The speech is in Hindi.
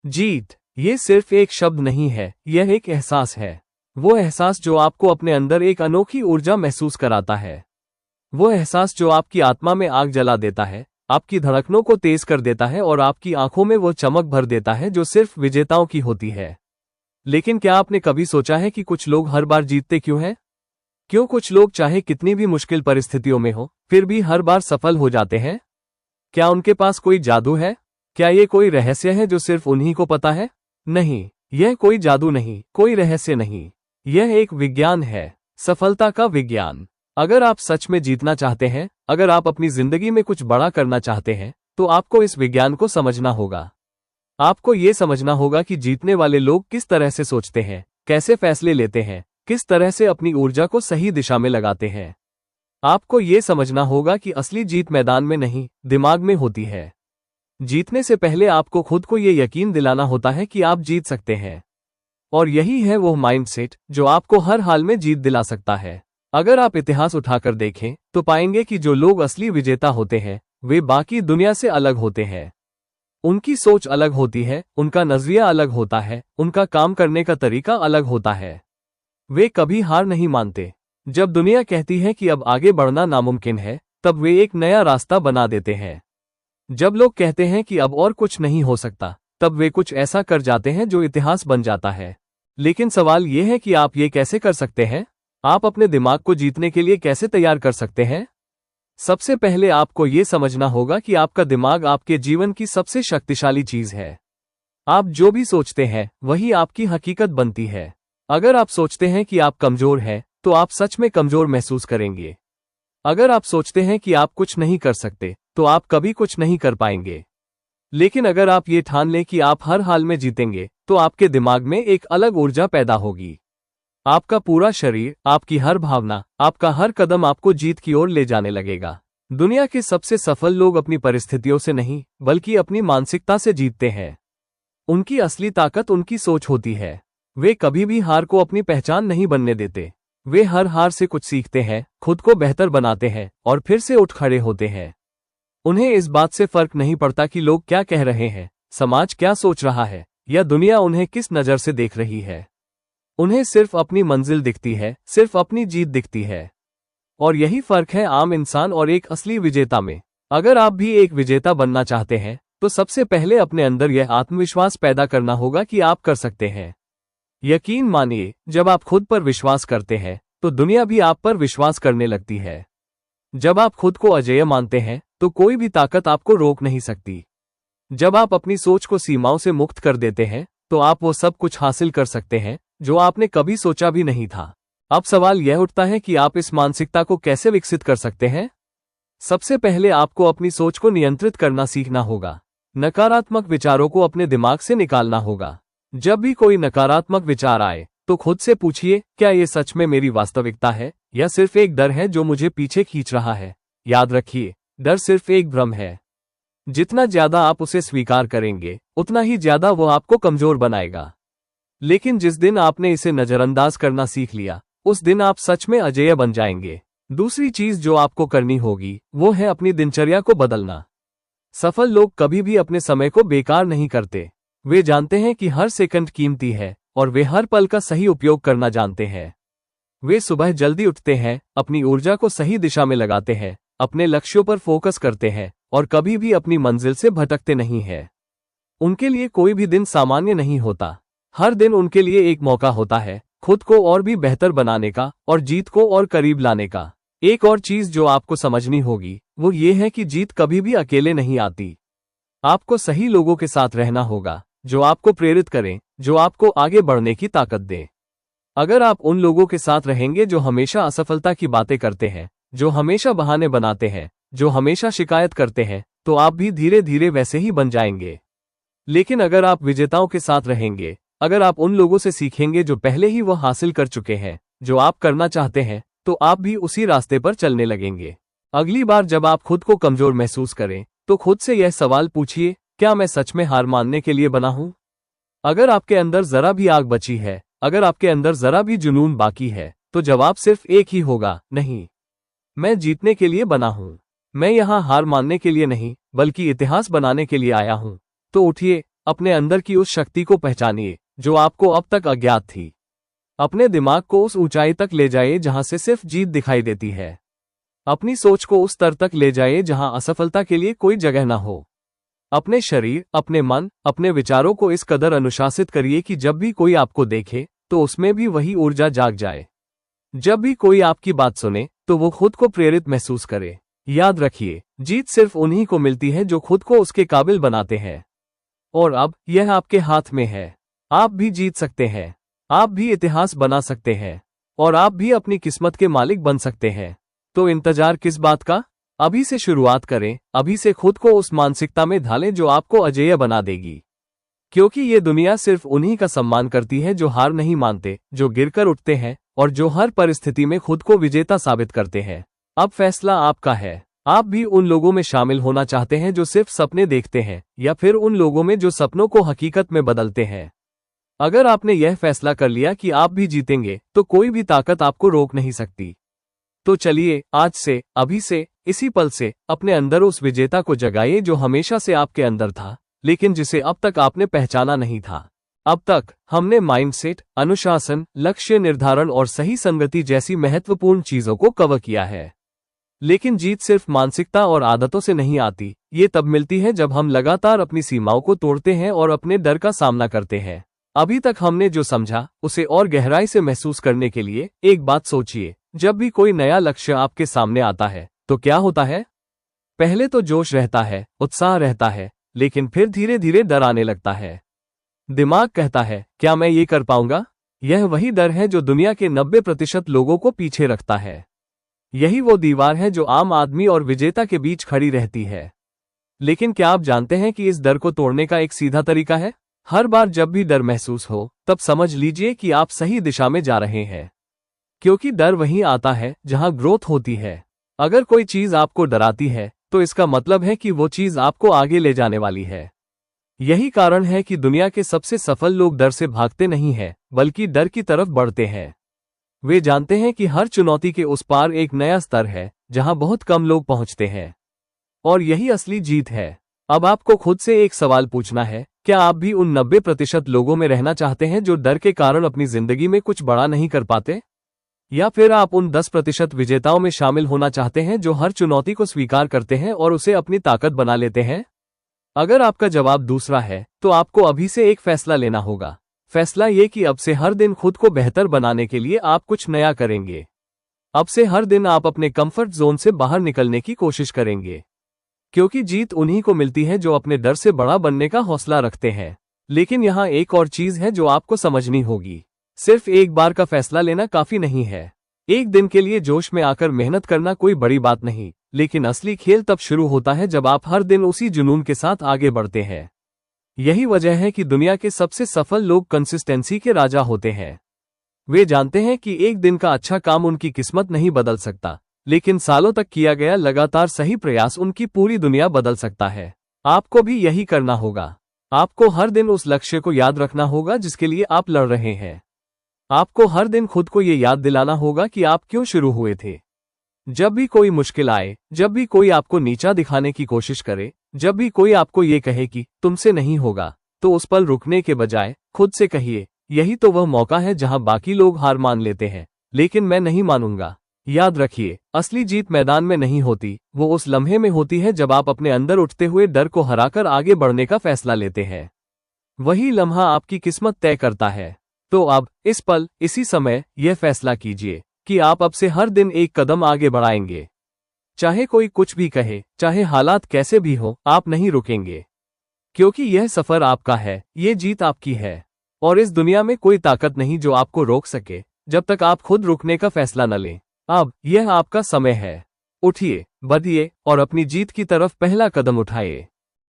जीत, ये सिर्फ एक शब्द नहीं है, यह एक एहसास है। वो एहसास जो आपको अपने अंदर एक अनोखी ऊर्जा महसूस कराता है। वो एहसास जो आपकी आत्मा में आग जला देता है, आपकी धड़कनों को तेज कर देता है और आपकी आंखों में वो चमक भर देता है जो सिर्फ विजेताओं की होती है। लेकिन क्या आपने कभी सोचा है कि कुछ लोग हर बार जीतते क्यों हैं? क्यों कुछ लोग चाहे कितनी भी मुश्किल परिस्थितियों में हो, फिर भी हर बार सफल हो जाते हैं? क्या उनके पास कोई जादू है? क्या ये कोई रहस्य है जो सिर्फ उन्हीं को पता है? नहीं, यह कोई जादू नहीं, कोई रहस्य नहीं। यह एक विज्ञान है, सफलता का विज्ञान। अगर आप सच में जीतना चाहते हैं, अगर आप अपनी जिंदगी में कुछ बड़ा करना चाहते हैं, तो आपको इस विज्ञान को समझना होगा। आपको ये समझना होगा कि जीतने वाले लोग किस तरह से सोचते हैं, कैसे फैसले लेते हैं, किस तरह से अपनी ऊर्जा को सही दिशा में लगाते हैं। आपको ये समझना होगा कि असली जीत मैदान में नहीं, दिमाग में होती है। जीतने से पहले आपको खुद को ये यकीन दिलाना होता है कि आप जीत सकते हैं। और यही है वो माइंडसेट जो आपको हर हाल में जीत दिला सकता है। अगर आप इतिहास उठाकर देखें, तो पाएंगे कि जो लोग असली विजेता होते हैं, वे बाकी दुनिया से अलग होते हैं। उनकी सोच अलग होती है, उनका नजरिया अलग होता है, उनका काम करने का तरीका अलग होता है। वे कभी हार नहीं मानते। जब दुनिया कहती है कि अब आगे बढ़ना नामुमकिन है, तब वे एक नया रास्ता बना देते हैं। जब लोग कहते हैं कि अब और कुछ नहीं हो सकता, तब वे कुछ ऐसा कर जाते हैं जो इतिहास बन जाता है। लेकिन सवाल यह है कि आप ये कैसे कर सकते हैं? आप अपने दिमाग को जीतने के लिए कैसे तैयार कर सकते हैं? सबसे पहले आपको ये समझना होगा कि आपका दिमाग आपके जीवन की सबसे शक्तिशाली चीज है। आप जो भी सोचते हैं, वही आपकी हकीकत बनती है। अगर आप सोचते हैं कि आप कमजोर हैं, तो आप सच में कमजोर महसूस करेंगे। अगर आप सोचते हैं कि आप कुछ नहीं कर सकते, तो आप कभी कुछ नहीं कर पाएंगे। लेकिन अगर आप ये ठान लें कि आप हर हाल में जीतेंगे, तो आपके दिमाग में एक अलग ऊर्जा पैदा होगी। आपका पूरा शरीर, आपकी हर भावना, आपका हर कदम आपको जीत की ओर ले जाने लगेगा। दुनिया के सबसे सफल लोग अपनी परिस्थितियों से नहीं, बल्कि अपनी मानसिकता से जीतते हैं। उनकी असली ताकत उनकी सोच होती है। वे कभी भी हार को अपनी पहचान नहीं बनने देते। वे हर हार से कुछ सीखते हैं, खुद को बेहतर बनाते हैं और फिर से उठ खड़े होते हैं। उन्हें इस बात से फर्क नहीं पड़ता कि लोग क्या कह रहे हैं, समाज क्या सोच रहा है, या दुनिया उन्हें किस नज़र से देख रही है। उन्हें सिर्फ अपनी मंजिल दिखती है, सिर्फ अपनी जीत दिखती है। और यही फर्क है आम इंसान और एक असली विजेता में। अगर आप भी एक विजेता बनना चाहते हैं, तो सबसे पहले अपने अंदर यह आत्मविश्वास पैदा करना होगा कि आप कर सकते हैं। यकीन मानिए, जब आप खुद पर विश्वास करते हैं, तो दुनिया भी आप पर विश्वास करने लगती है। जब आप खुद को अजेय मानते हैं, तो कोई भी ताकत आपको रोक नहीं सकती। जब आप अपनी सोच को सीमाओं से मुक्त कर देते हैं, तो आप वो सब कुछ हासिल कर सकते हैं जो आपने कभी सोचा भी नहीं था। अब सवाल यह उठता है कि आप इस मानसिकता को कैसे विकसित कर सकते हैं? सबसे पहले आपको अपनी सोच को नियंत्रित करना सीखना होगा। नकारात्मक विचारों को अपने दिमाग से निकालना होगा। जब भी कोई नकारात्मक विचार आए, तो खुद से पूछिए, क्या ये सच में मेरी वास्तविकता है, या सिर्फ एक डर है जो मुझे पीछे खींच रहा है? याद रखिए, डर सिर्फ एक भ्रम है। जितना ज्यादा आप उसे स्वीकार करेंगे, उतना ही ज्यादा वो आपको कमजोर बनाएगा। लेकिन जिस दिन आपने इसे नजरअंदाज करना सीख लिया, उस दिन आप सच में अजेय बन जाएंगे। दूसरी चीज जो आपको करनी होगी, वो है अपनी दिनचर्या को बदलना। सफल लोग कभी भी अपने समय को बेकार नहीं करते। वे जानते हैं कि हर सेकंड कीमती है और वे हर पल का सही उपयोग करना जानते हैं। वे सुबह जल्दी उठते हैं, अपनी ऊर्जा को सही दिशा में लगाते हैं, अपने लक्ष्यों पर फोकस करते हैं और कभी भी अपनी मंजिल से भटकते नहीं हैं। उनके लिए कोई भी दिन सामान्य नहीं होता। हर दिन उनके लिए एक मौका होता है, खुद को और भी बेहतर बनाने का और जीत को और करीब लाने का। एक और चीज जो आपको समझनी होगी, वो ये है कि जीत कभी भी अकेले नहीं आती। आपको सही लोगों के साथ रहना होगा, जो आपको प्रेरित करें, जो आपको आगे बढ़ने की ताकत दें। अगर आप उन लोगों के साथ रहेंगे जो हमेशा असफलता की बातें करते हैं, जो हमेशा बहाने बनाते हैं, जो हमेशा शिकायत करते हैं, तो आप भी धीरे धीरे वैसे ही बन जाएंगे। लेकिन अगर आप विजेताओं के साथ रहेंगे, अगर आप उन लोगों से सीखेंगे जो पहले ही वो हासिल कर चुके हैं जो आप करना चाहते हैं, तो आप भी उसी रास्ते पर चलने लगेंगे। अगली बार जब आप खुद को कमजोर महसूस करें, तो खुद से यह सवाल पूछिए, क्या मैं सच में हार मानने के लिए बना हूं? अगर आपके अंदर जरा भी आग बची है, अगर आपके अंदर जरा भी जुनून बाकी है, तो जवाब सिर्फ एक ही होगा, नहीं। मैं जीतने के लिए बना हूं। मैं यहां हार मानने के लिए नहीं, बल्कि इतिहास बनाने के लिए आया हूं। तो उठिए, अपने अंदर की उस शक्ति को पहचानिए जो आपको अब तक अज्ञात थी। अपने दिमाग को उस ऊंचाई तक ले जाइए जहां से सिर्फ जीत दिखाई देती है। अपनी सोच को उस स्तर तक ले जाइए जहां असफलता के लिए कोई जगह न हो। अपने शरीर, अपने मन, अपने विचारों को इस कदर अनुशासित करिए कि जब भी कोई आपको देखे तो उसमें भी वही ऊर्जा जाग जाए। जब भी कोई आपकी बात सुने तो वो खुद को प्रेरित महसूस करे। याद रखिए, जीत सिर्फ उन्हीं को मिलती है जो खुद को उसके काबिल बनाते हैं। और अब यह आपके हाथ में है। आप भी जीत सकते हैं। आप भी इतिहास बना सकते हैं। और आप भी अपनी किस्मत के मालिक बन सकते हैं। तो इंतजार किस बात का? अभी से शुरुआत करें। अभी से खुद को उस मानसिकता में ढालें जो आपको अजेय बना देगी। क्योंकि ये दुनिया सिर्फ उन्हीं का सम्मान करती है जो हार नहीं मानते, जो गिरकर उठते हैं और जो हर परिस्थिति में खुद को विजेता साबित करते हैं। अब फैसला आपका है। आप भी उन लोगों में शामिल होना चाहते हैं जो सिर्फ सपने देखते हैं, या फिर उन लोगों में जो सपनों को हकीकत में बदलते हैं? अगर आपने यह फैसला कर लिया कि आप भी जीतेंगे, तो कोई भी ताकत आपको रोक नहीं सकती। तो चलिए, आज से, अभी से, इसी पल से अपने अंदर उस विजेता को जगाइए जो हमेशा से आपके अंदर था, लेकिन जिसे अब तक आपने पहचाना नहीं था। अब तक हमने माइंडसेट, अनुशासन, लक्ष्य निर्धारण और सही संगति जैसी महत्वपूर्ण चीजों को कवर किया है। लेकिन जीत सिर्फ मानसिकता और आदतों से नहीं आती। ये तब मिलती है जब हम लगातार अपनी सीमाओं को तोड़ते हैं और अपने डर का सामना करते हैं। अभी तक हमने जो समझा उसे और गहराई से महसूस करने के लिए एक बात सोचिए। जब भी कोई नया लक्ष्य आपके सामने आता है तो क्या होता है? पहले तो जोश रहता है, उत्साह रहता है, लेकिन फिर धीरे धीरे डर आने लगता है। दिमाग कहता है, क्या मैं ये कर पाऊंगा? यह वही डर है जो दुनिया के 90% लोगों को पीछे रखता है। यही वो दीवार है जो आम आदमी और विजेता के बीच खड़ी रहती है। लेकिन क्या आप जानते हैं कि इस डर को तोड़ने का एक सीधा तरीका है? हर बार जब भी डर महसूस हो, तब समझ लीजिए कि आप सही दिशा में जा रहे हैं। क्योंकि डर वहीं आता है जहां ग्रोथ होती है। अगर कोई चीज आपको डराती है, तो इसका मतलब है कि वो चीज आपको आगे ले जाने वाली है। यही कारण है कि दुनिया के सबसे सफल लोग डर से भागते नहीं हैं, बल्कि डर की तरफ बढ़ते हैं। वे जानते हैं कि हर चुनौती के उस पार एक नया स्तर है, जहां बहुत कम लोग पहुंचते हैं। और यही असली जीत है। अब आपको खुद से एक सवाल पूछना है, क्या आप भी उन 90% लोगों में रहना चाहते हैं जो डर के कारण अपनी जिंदगी में कुछ बड़ा नहीं कर पाते? या फिर आप उन 10% विजेताओं में शामिल होना चाहते हैं जो हर चुनौती को स्वीकार करते हैं और उसे अपनी ताकत बना लेते हैं? अगर आपका जवाब दूसरा है, तो आपको अभी से एक फैसला लेना होगा। फैसला ये कि अब से हर दिन खुद को बेहतर बनाने के लिए आप कुछ नया करेंगे। अब से हर दिन आप अपने कंफर्ट जोन से बाहर निकलने की कोशिश करेंगे। क्योंकि जीत उन्हीं को मिलती है जो अपने डर से बड़ा बनने का हौसला रखते हैं। लेकिन यहाँ एक और चीज है जो आपको समझनी होगी। सिर्फ एक बार का फैसला लेना काफी नहीं है। एक दिन के लिए जोश में आकर मेहनत करना कोई बड़ी बात नहीं, लेकिन असली खेल तब शुरू होता है जब आप हर दिन उसी जुनून के साथ आगे बढ़ते हैं। यही वजह है कि दुनिया के सबसे सफल लोग कंसिस्टेंसी के राजा होते हैं। वे जानते हैं कि एक दिन का अच्छा काम उनकी किस्मत नहीं बदल सकता, लेकिन सालों तक किया गया लगातार सही प्रयास उनकी पूरी दुनिया बदल सकता है। आपको भी यही करना होगा। आपको हर दिन उस लक्ष्य को याद रखना होगा जिसके लिए आप लड़ रहे हैं। आपको हर दिन खुद को ये याद दिलाना होगा कि आप क्यों शुरू हुए थे। जब भी कोई मुश्किल आए, जब भी कोई आपको नीचा दिखाने की कोशिश करे, जब भी कोई आपको ये कहे कि तुमसे नहीं होगा, तो उस पल रुकने के बजाय खुद से कहिए, यही तो वह मौका है जहां बाकी लोग हार मान लेते हैं, लेकिन मैं नहीं मानूंगा। याद रखिए, असली जीत मैदान में नहीं होती, वो उस लम्हे में होती है जब आप अपने अंदर उठते हुए डर को हराकर आगे बढ़ने का फैसला लेते हैं। वही लम्हा आपकी किस्मत तय करता है। तो अब, इस पल, इसी समय, यह फैसला कीजिए कि आप अब से हर दिन एक कदम आगे बढ़ाएंगे। चाहे कोई कुछ भी कहे, चाहे हालात कैसे भी हो, आप नहीं रुकेंगे। क्योंकि यह सफर आपका है, ये जीत आपकी है। और इस दुनिया में कोई ताकत नहीं जो आपको रोक सके, जब तक आप खुद रुकने का फैसला न लें। अब, यह आपका समय है। उठिए, बढ़िए और अपनी जीत की तरफ पहला कदम उठाइए।